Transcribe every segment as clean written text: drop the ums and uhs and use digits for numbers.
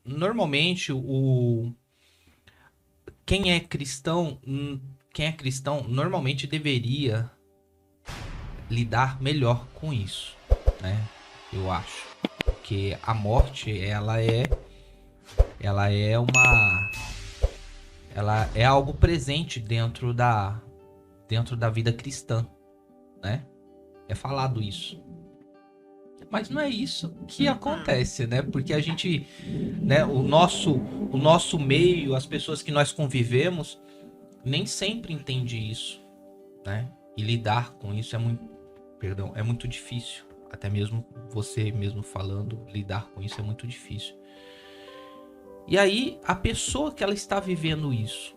normalmente quem é cristão, normalmente deveria lidar melhor com isso, né? Eu acho, porque a morte, ela é uma, ela é algo presente dentro da vida cristã, né? É falado isso. Mas não é isso que acontece, né? Porque a gente, né, o nosso meio, as pessoas que nós convivemos, nem sempre entende isso, né? E lidar com isso é muito difícil. Até mesmo você mesmo falando, lidar com isso é muito difícil. E aí, a pessoa que ela está vivendo isso,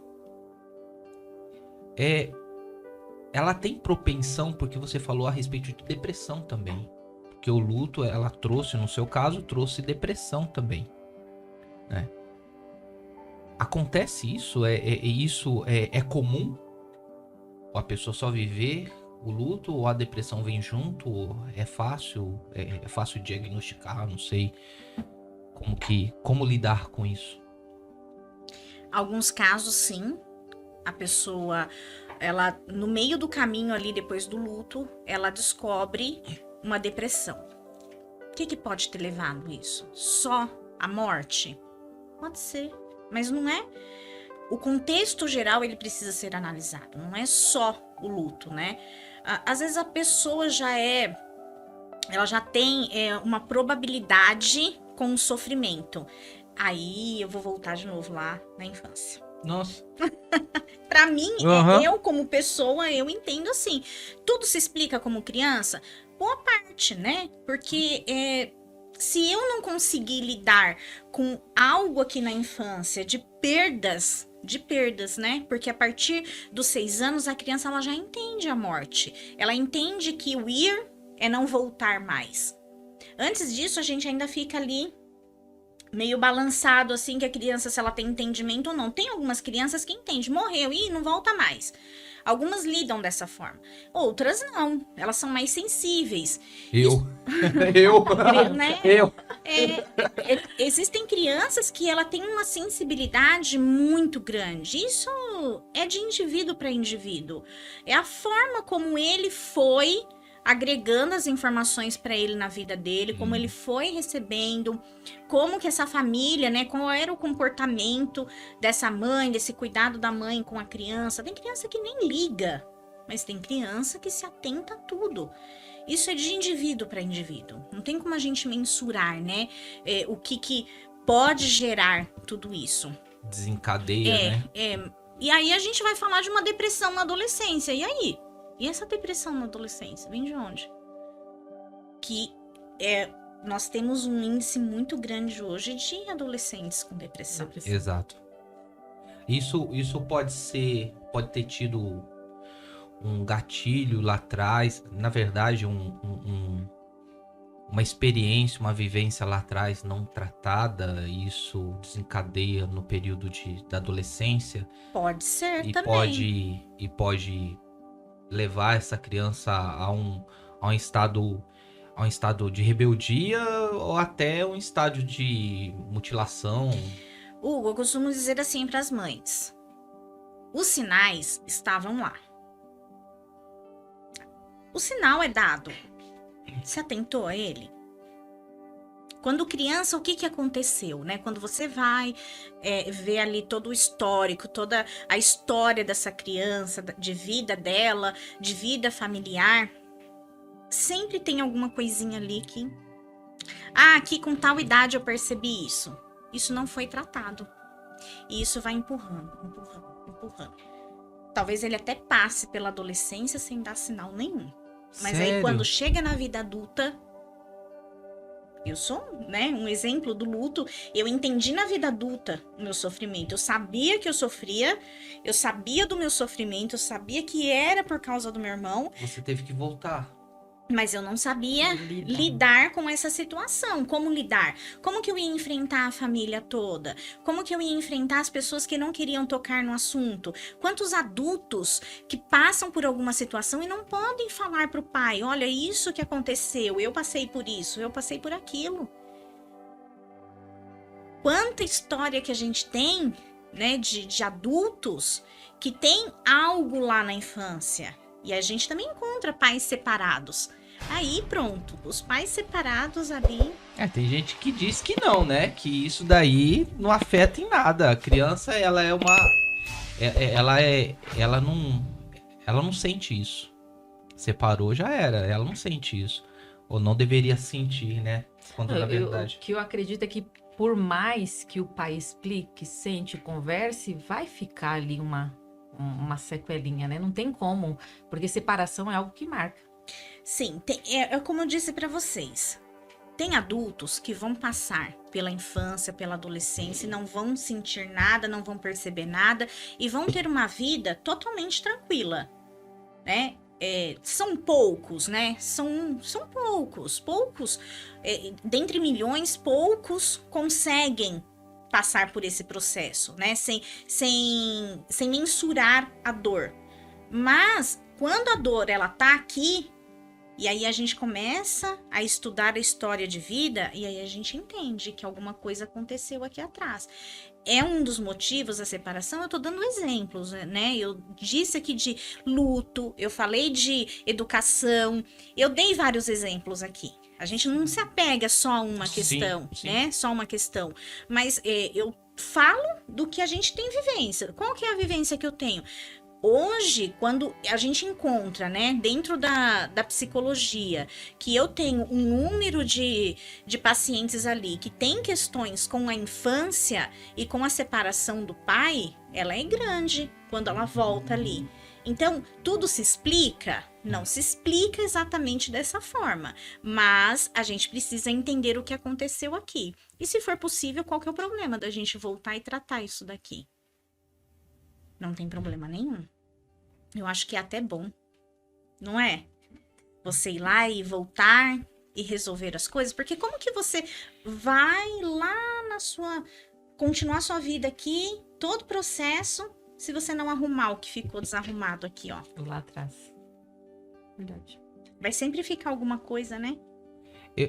ela tem propensão, porque você falou a respeito de depressão também. Porque o luto, ela trouxe, no seu caso, trouxe depressão também, né? Acontece isso? É comum? Ou a pessoa só viver o luto, ou a depressão vem junto? Ou é fácil diagnosticar, não sei como lidar com isso. Alguns casos, sim. A pessoa, ela, no meio do caminho ali, depois do luto, ela descobre uma depressão. O que pode ter levado isso? Só a morte? Pode ser, mas não é. O contexto geral, ele precisa ser analisado. Não é só o luto, né? Às vezes a pessoa ela já tem uma probabilidade com o sofrimento. Aí eu vou voltar de novo lá na infância. Nossa. Pra mim, Uhum. eu como pessoa, eu entendo assim. Tudo se explica como criança? Boa parte, né? Porque se eu não conseguir lidar com algo aqui na infância de perdas, né? Porque a partir dos 6 anos, a criança ela já entende a morte. Ela entende que o ir é não voltar mais. Antes disso, a gente ainda fica ali meio balançado, assim, que a criança, se ela tem entendimento ou não. Tem algumas crianças que entendem, morreu e não volta mais. Algumas lidam dessa forma. Outras não, elas são mais sensíveis. Eu. Eu. Né? Eu. Existem crianças que ela tem uma sensibilidade muito grande. Isso é de indivíduo para indivíduo. É a forma como ele foi agregando as informações para ele na vida dele, como ele foi recebendo, como que essa família, né, qual era o comportamento dessa mãe, desse cuidado da mãe com a criança. Tem criança que nem liga, mas tem criança que se atenta a tudo. Isso é de indivíduo para indivíduo. Não tem como a gente mensurar, né, o que pode gerar tudo isso. Desencadeia, né? E aí a gente vai falar de uma depressão na adolescência. E aí? E essa depressão na adolescência? Vem de onde? Nós temos um índice muito grande hoje de adolescentes com depressão. Exato. Isso pode ter tido um gatilho lá atrás, na verdade, uma experiência, uma vivência lá atrás não tratada, isso desencadeia no período da adolescência. Pode ser também. Pode levar essa criança a um estado de rebeldia ou até um estágio de mutilação. Hugo, eu costumo dizer assim para as mães: os sinais estavam lá. O sinal é dado. Se atentou a ele? Quando criança, o que aconteceu, né? Quando você vai ver ali todo o histórico, toda a história dessa criança, de vida dela, de vida familiar, sempre tem alguma coisinha ali que... aqui com tal idade eu percebi isso. Isso não foi tratado. E isso vai empurrando. Talvez ele até passe pela adolescência sem dar sinal nenhum. Mas Sério? aí quando chega na vida adulta... Eu sou, né, um exemplo do luto. Eu entendi na vida adulta o meu sofrimento. Eu sabia que eu sofria, eu sabia do meu sofrimento, eu sabia que era por causa do meu irmão. Você teve que voltar. Mas eu não sabia lidar com essa situação. Como lidar? Como que eu ia enfrentar a família toda? Como que eu ia enfrentar as pessoas que não queriam tocar no assunto? Quantos adultos que passam por alguma situação e não podem falar pro pai: olha, isso que aconteceu, eu passei por isso, eu passei por aquilo. quanta história que a gente tem, né, de adultos que tem algo lá na infância. E a gente também encontra pais separados. Aí pronto, os pais separados ali. Tem gente que diz que não, né? Que isso daí não afeta em nada. A criança, ela é uma... Ela não sente isso. Separou, já era. Ela não sente isso. Ou não deveria sentir, né? Quando na verdade... O que eu acredito é que por mais que o pai explique, sente, converse, vai ficar ali uma sequelinha, né? Não tem como, porque separação é algo que marca. Sim, é como eu disse pra vocês. Tem adultos que vão passar pela infância, pela adolescência, e não vão sentir nada, não vão perceber nada e vão ter uma vida totalmente tranquila, né? São poucos, né? São poucos. Dentre milhões, poucos conseguem passar por esse processo, né? Sem mensurar a dor. Mas quando a dor ela tá aqui, e aí a gente começa a estudar a história de vida, e aí a gente entende que alguma coisa aconteceu aqui atrás. É um dos motivos da separação, eu tô dando exemplos, né? Eu disse aqui de luto, eu falei de educação, eu dei vários exemplos aqui. A gente não se apega só a uma questão, sim. né? Só uma questão. Mas eu falo do que a gente tem vivência. Qual que é a vivência que eu tenho? Hoje, quando a gente encontra, né, dentro da psicologia, que eu tenho um número de pacientes ali que tem questões com a infância e com a separação do pai, ela é grande quando ela volta ali. Então, tudo se explica? Não se explica exatamente dessa forma, mas a gente precisa entender o que aconteceu aqui. E se for possível, qual que é o problema da gente voltar e tratar isso daqui? Não tem problema nenhum. Eu acho que é até bom, não é? Você ir lá e voltar e resolver as coisas, porque como que você vai lá continuar sua vida aqui, todo o processo, se você não arrumar o que ficou desarrumado aqui, ó. Lá atrás. Verdade. Vai sempre ficar alguma coisa, né?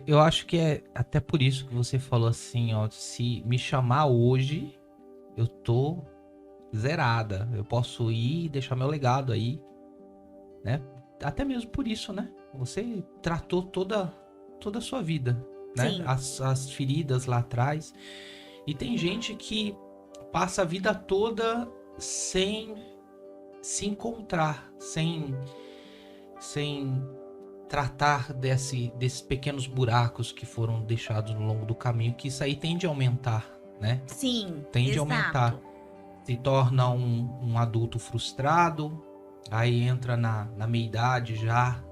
Eu acho que é até por isso que você falou assim, ó, se me chamar hoje, eu tô zerada. Eu posso ir e deixar meu legado aí, né? Até mesmo por isso, né? Você tratou toda a sua vida, né? As feridas lá atrás. E tem gente que passa a vida toda sem se encontrar, sem tratar desses pequenos buracos que foram deixados no longo do caminho, que isso aí tende a aumentar, né? Sim, tende exato. a aumentar. Se torna um adulto frustrado, aí entra na meia-idade já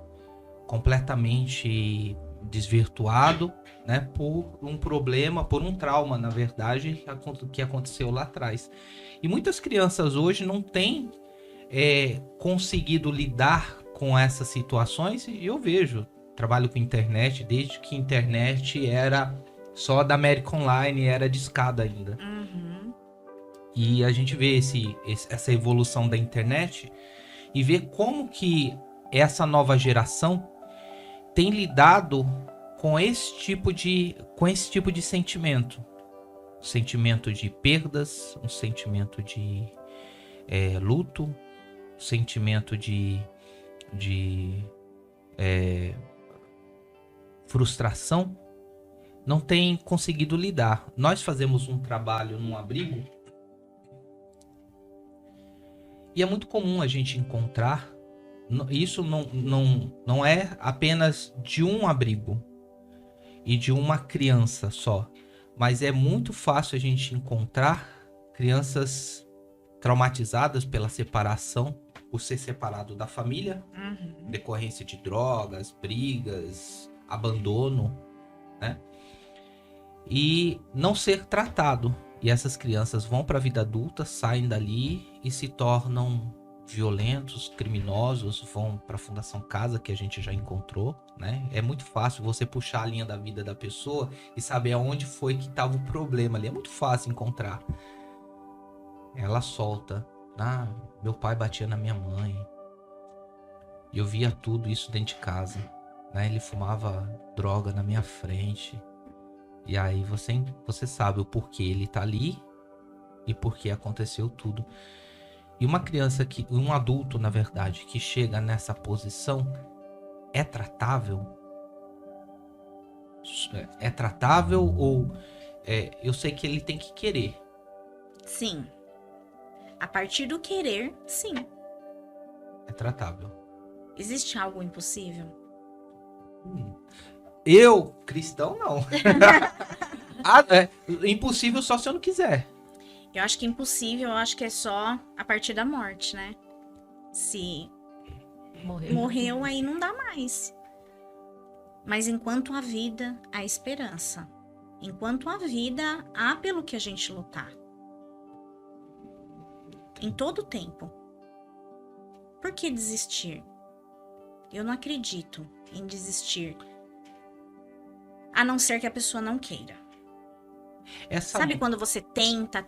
completamente desvirtuado, né? Por um problema, por um trauma, na verdade, que aconteceu lá atrás. E muitas crianças hoje não têm conseguido lidar com essas situações, e eu vejo, trabalho com internet, desde que a internet era só da América Online, era discada ainda. E a gente vê essa evolução da internet e vê como que essa nova geração tem lidado com esse tipo de sentimento. Um sentimento de perdas, um sentimento de luto, um sentimento de frustração. Não tem conseguido lidar. Nós fazemos um trabalho num abrigo e é muito comum a gente encontrar, isso não é apenas de um abrigo e de uma criança só, mas é muito fácil a gente encontrar crianças traumatizadas pela separação, por ser separado da família, decorrência de drogas, brigas, abandono, né? E não ser tratado. E essas crianças vão para a vida adulta, saem dali e se tornam violentos, criminosos, vão para a Fundação Casa, que a gente já encontrou, né? É muito fácil você puxar a linha da vida da pessoa e saber aonde foi que estava o problema ali. É muito fácil encontrar. Ela solta. Meu pai batia na minha mãe. E eu via tudo isso dentro de casa, né? Ele fumava droga na minha frente. E aí você sabe o porquê ele tá ali e porquê aconteceu tudo. E uma criança um adulto, na verdade, que chega nessa posição é tratável? É tratável ou eu sei que ele tem que querer? Sim. A partir do querer, sim. É tratável. Existe algo impossível? Eu, cristão, não. Impossível só se eu não quiser. Eu acho que impossível, eu acho que é só a partir da morte, né? Se morreu, aí não dá mais. Mas enquanto há vida, há esperança. Enquanto há vida, há pelo que a gente lutar. Em todo tempo. Por que desistir? Eu não acredito em desistir. A não ser que a pessoa não queira. Sabe quando você tenta,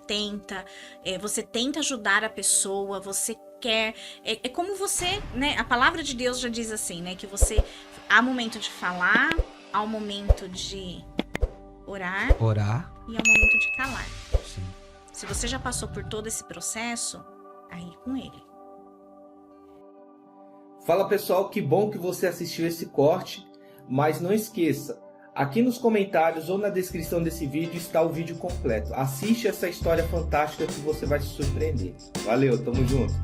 você tenta ajudar a pessoa, você quer... É como você, né? A palavra de Deus já diz assim, né? Que você... Há momento de falar, há um momento de orar e há um momento de calar. Sim. Se você já passou por todo esse processo, aí com ele. Fala pessoal, que bom que você assistiu esse corte, mas não esqueça, aqui nos comentários ou na descrição desse vídeo está o vídeo completo. Assiste essa história fantástica que você vai se surpreender. Valeu, tamo junto!